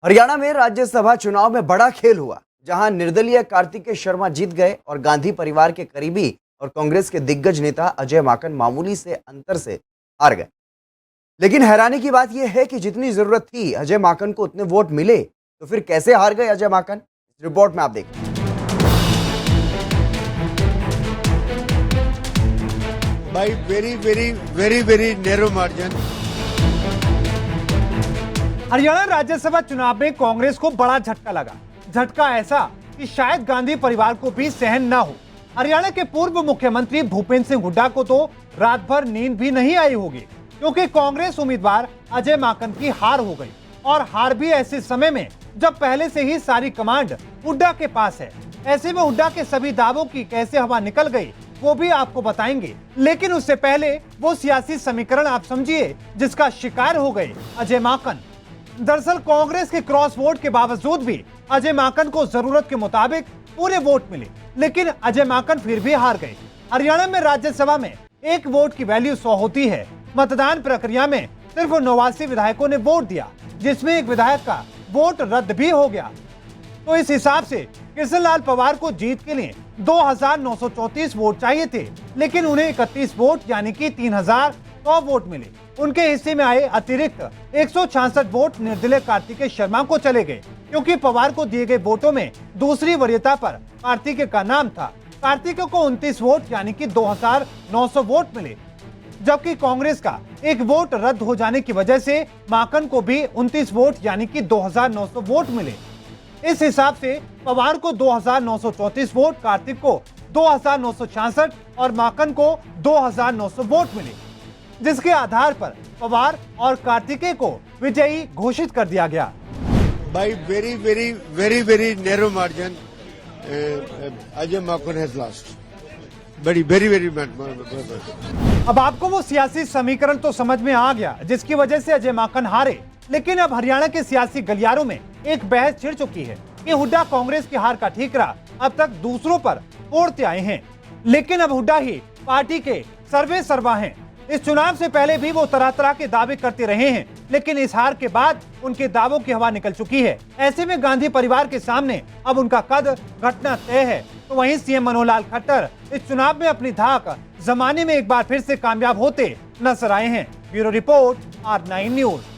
हरियाणा में राज्यसभा चुनाव में बड़ा खेल हुआ, जहां निर्दलीय कार्तिकेय शर्मा जीत गए और गांधी परिवार के करीबी और कांग्रेस के दिग्गज नेता अजय माकन मामूली से अंतर से हार गए। लेकिन हैरानी की बात यह है कि जितनी जरूरत थी अजय माकन को उतने वोट मिले, तो फिर कैसे हार गए अजय माकन? इस रिपोर्ट में आप देखिए। By very narrow margin. Haryana Rajya Sabha चुनाव में कांग्रेस को बड़ा झटका लगा। झटका ऐसा कि शायद गांधी परिवार को भी सहन ना हो। हरियाणा के पूर्व मुख्यमंत्री भूपेंद्र सिंह हुड्डा को तो रात भर नींद भी नहीं आई होगी, क्योंकि कांग्रेस उम्मीदवार अजय माकन की हार हो गई, और हार भी ऐसे समय में जब पहले से ही सारी कमांड हुड्डा के पास है। ऐसे में हुड्डा के सभी दावों की कैसे हवा निकल गई वो भी आपको बताएंगे। लेकिन उससे पहले वो सियासी समीकरण आप समझिए जिसका शिकार हो गए अजय माकन। दरअसल कांग्रेस के क्रॉस वोट के बावजूद भी अजय माकन को जरूरत के मुताबिक पूरे वोट मिले, लेकिन अजय माकन फिर भी हार गए। हरियाणा में राज्यसभा में एक वोट की वैल्यू 100 होती है। मतदान प्रक्रिया में सिर्फ 89 विधायकों ने वोट दिया, जिसमें एक विधायक का वोट रद्द भी हो गया। तो इस हिसाब से कृष्णलाल पंवार को जीत के लिए 2934 वोट चाहिए थे, लेकिन उन्हें 31 वोट यानी कि 3100 वोट मिले। उनके हिस्से में आए अतिरिक्त 166 वोट निर्दलीय कार्तिकेय शर्मा को चले गए, क्योंकि पंवार को दिए गए वोटों में दूसरी वरीयता पर कार्तिकेय का नाम था। कार्तिकेय को 29 वोट यानी कि 2900 वोट मिले, जबकि कांग्रेस का एक वोट रद्द हो जाने की वजह से माकन को भी 29 वोट यानी कि 2900 वोट मिले। इस हिसाब से पंवार को 2934 वोट, कार्तिक को 2966 और माकन को 2900 वोट मिले, जिसके आधार पर पंवार और कार्तिकेय को विजयी घोषित कर दिया गया। By very narrow margin, Ajay Makon has lost. very अब आपको वो सियासी समीकरण तो समझ में आ गया जिसकी वजह से अजय माकन हारे। लेकिन अब हरियाणा के सियासी गलियारों में एक बहस छिड़ चुकी है कि हुड्डा कांग्रेस की हार का ठीकरा अब तक दूसरों पर फोड़ते आए हैं, लेकिन अब हुड्डा ही पार्टी के सर्वे सर्वा हैं। इस चुनाव से पहले भी वो तरह तरह के दावे करते रहे हैं, लेकिन इस हार के बाद उनके दावों की हवा निकल चुकी है। ऐसे में गांधी परिवार के सामने अब उनका कद घटना तय है। तो वहीं सीएम मनोहर लाल खट्टर इस चुनाव में अपनी धाक जमाने में एक बार फिर से कामयाब होते नजर आए हैं। Bureau report, R9 news.